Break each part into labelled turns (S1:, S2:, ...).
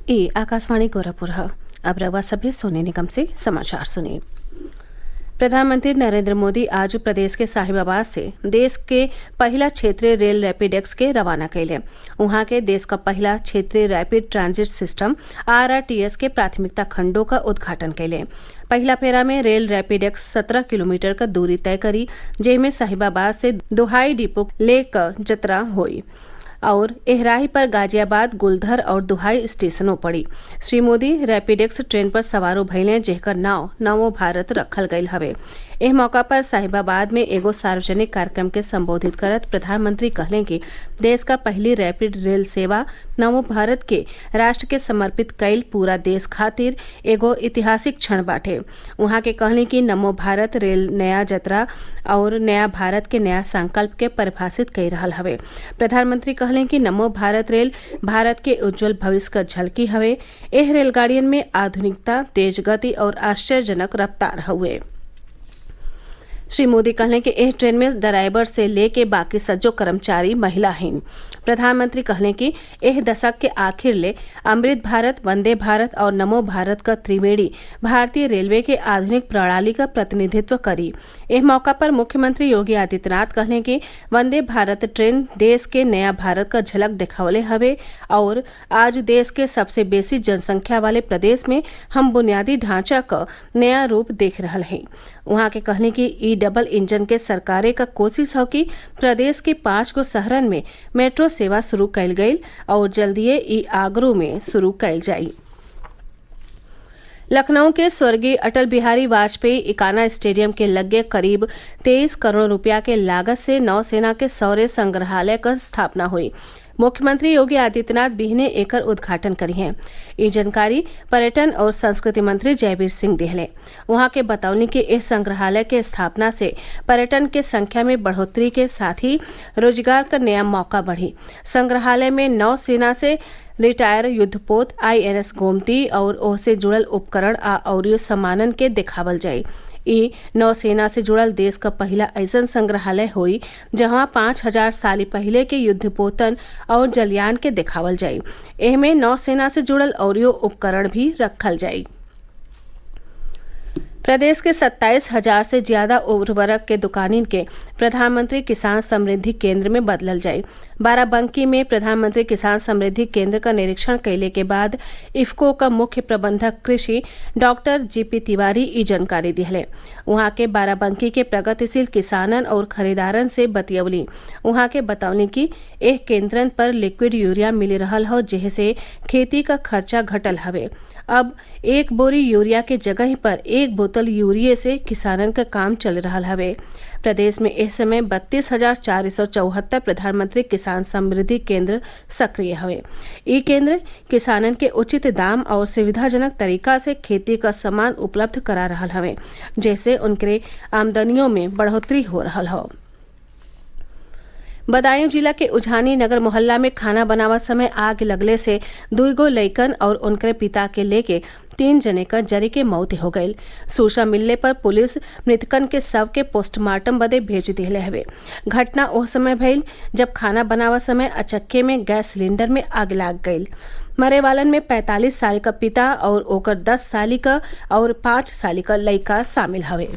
S1: ये आकाशवाणी गोरखपुर है। अब रवा सभ्य सोने निगम से समाचार सुनिए। प्रधानमंत्री नरेंद्र मोदी आज प्रदेश के साहिबाबाद से देश के पहला क्षेत्रीय रेल रैपिडेक्स के रवाना कैले। वहां के देश का पहला क्षेत्रीय रैपिड ट्रांजिट सिस्टम RRTS के प्राथमिकता खंडों का उद्घाटन कैले। पहला फेरा में रेल रैपिडेक्स 17 किलोमीटर का दूरी तय करी, जेमें साहिबाबाद से दुहाई डिपो लेकर जतरा हुई और एहराही पर गाजियाबाद, गुलधर और दुहाई स्टेशनों पड़ी। श्री मोदी रैपिडेक्स ट्रेन पर सवारों भइले, जेकर नाव नवो भारत रखल गयल हवे। एह मौका पर साहिबाबाद में एगो सार्वजनिक कार्यक्रम के संबोधित करत प्रधानमंत्री कहले कि देश का पहली रैपिड रेल सेवा नवो भारत के राष्ट्र के समर्पित कईल पूरा देश खातिर एगो ऐतिहासिक क्षण बाटे। वहां के कहले कि नमो भारत रेल नया जतरा और नया भारत के नया संकल्प के परिभाषित कर रहल हवे। प्रधानमंत्री कहले कि नमो भारत रेल भारत के उज्जवल भविष्य का झलकी हवे। एह रेलगाड़ियन में आधुनिकता, तेज गति और आश्चर्यजनक रफ्तार हुए। श्री मोदी कहले कि एह ट्रेन में ड्राइवर से लेके बाकी सज्जो कर्मचारी महिला हैं। प्रधानमंत्री कहले कि एह दशक के आखिर ले अमृत भारत, वंदे भारत और नमो भारत का त्रिवेणी भारतीय रेलवे के आधुनिक प्रणाली का प्रतिनिधित्व करी। एह मौका पर मुख्यमंत्री योगी आदित्यनाथ कहले कि वंदे भारत ट्रेन देश के नया भारत का झलक दिखावले हवे और आज देश के सबसे बेसी जनसंख्या वाले प्रदेश में हम बुनियादी ढांचा का नया रूप देख रहल हैं। वहां के कहने की ई डबल इंजन के सरकारे का कोशिश हो कि प्रदेश के 5 गो शहरन में मेट्रो सेवा शुरू कैल गई और जल्दिए ई आगरू में शुरू कैल जाई। लखनऊ के स्वर्गीय अटल बिहारी वाजपेयी इकाना स्टेडियम के लगे करीब 23 करोड़ रुपया के लागत से नौसेना के शौर्य संग्रहालय का स्थापना हुई। मुख्यमंत्री योगी आदित्यनाथ बिहने एकर उद्घाटन करी हैं। ये जानकारी पर्यटन और संस्कृति मंत्री जयवीर सिंह दिहले। वहां के बतौनी कि इस संग्रहालय के स्थापना से पर्यटन के संख्या में बढ़ोतरी के साथ ही रोजगार का नया मौका बढ़ी। संग्रहालय में नौसेना से रिटायर युद्धपोत INS गोमती और ओसे जुड़ल उपकरण और सामानन के दिखावल जाये। ई नौसेना से जुड़ल देश का पहला ऐसन संग्रहालय हुई जहां 5000 साल पहले के युद्धपोतन और जलयान के दिखावल जाये। एहमे नौसेना से जुड़ल औरियो उपकरण भी रखल जाये। प्रदेश के 27,000 से ज्यादा उर्वरक के दुकानिन के प्रधानमंत्री किसान समृद्धि केंद्र में बदलल जाये। बाराबंकी में प्रधानमंत्री किसान समृद्धि केंद्र का निरीक्षण कैले के बाद इफ्को का मुख्य प्रबंधक कृषि डॉक्टर GP तिवारी ई जानकारी दिहले। वहां के बाराबंकी के प्रगतिशील किसानन और खरीदारन से बतियवली। वहां के बतौनी कि एह केंद्रन पर लिक्विड यूरिया मिल रहल हो, जेसे खेती का खर्चा घटल हवे। अब 1 बोरी यूरिया के जगह पर 1 बोतल यूरिया से किसानन का काम चल रहा हवे। प्रदेश में इस समय 32,474 प्रधानमंत्री किसान समृद्धि केंद्र सक्रिय हवे। ये केंद्र किसानन के उचित दाम और सुविधाजनक तरीका से खेती का सामान उपलब्ध करा रहा हवे, जैसे उनके आमदनियों में बढ़ोतरी हो रहा हो। बदायूं जिला के उझानी नगर मोहल्ला में खाना बनावत समय आग लगले से 2 गो लइकन और उनके पिता के लेके 3 जने का जरी के मौत हो गई। सूचना मिलने पर पुलिस मृतकन के शव के पोस्टमार्टम बदे भेज दिले हवे। घटना उस समय भइल जब खाना बनावत समय अचक्के में गैस सिलेंडर में आग लाग गई। मरे वालन में 45 साल का पिता और ओकर 10 साली का और 5 साली का लइका शामिल हवे।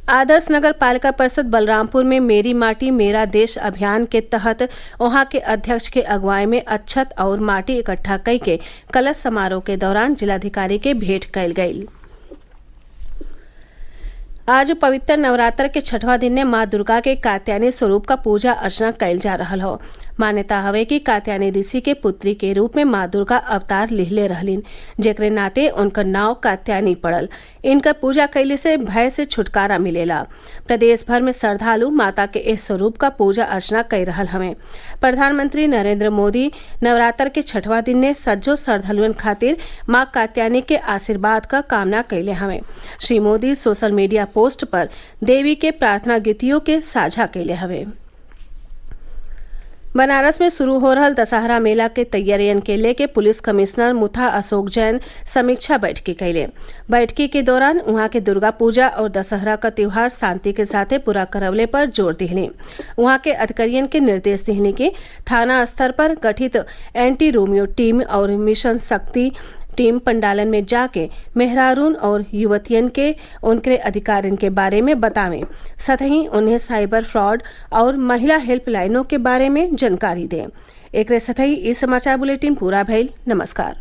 S1: आदर्श नगर पालिका परिषद बलरामपुर में मेरी माटी मेरा देश अभियान के तहत वहां के अध्यक्ष के अगुवाई में अच्छत और माटी इकट्ठा कई के कलश समारोह के दौरान जिलाधिकारी के भेंट कैल गई। आज पवित्र नवरात्र के 6वां दिन ने माँ दुर्गा के कात्यायनी स्वरूप का पूजा अर्चना कैल जा रहा हो। मान्यता हवे कि कात्यायनी ऋषि के पुत्री के रूप में माँ दुर्गा अवतार लिहले रहलीन, जेकरे नाते उनका नाव कात्यायनी पड़ल। इनका पूजा कैले से भय से छुटकारा मिलेला। प्रदेश भर में श्रद्धालु माता के इस स्वरूप का पूजा अर्चना कर रहल हवे। प्रधानमंत्री नरेंद्र मोदी नवरात्र के 6वां दिन ने सज्जो श्रद्धालुअन खातिर माँ कात्यायनी के आशीर्वाद का कामना कैले हवे। Shri Modi social media post पर देवी के प्रार्थना गीतियों के साझा कैले हवे। बनारस में शुरू हो रहल दशहरा मेला के तैयारियन के लेके पुलिस कमिश्नर मुथा अशोक जैन समीक्षा बैठकी कैले। बैठकी के दौरान उहाँ के दुर्गा पूजा और दशहरा का त्योहार शांति के साथे पूरा करवले पर जोर दिहनी। उहाँ के अधिकारियन के निर्देश दिहनी कि थाना स्तर पर गठित एंटी रोमियो टीम और मिशन शक्ति टीम पंडालन में जाके मेहरारून और युवतियन के उनके अधिकारियों के बारे में बतावें, साथ ही उन्हें साइबर फ्रॉड और महिला हेल्पलाइनों के बारे में जानकारी दें। एक साथ ही इस समाचार बुलेटिन पूरा भइल। नमस्कार।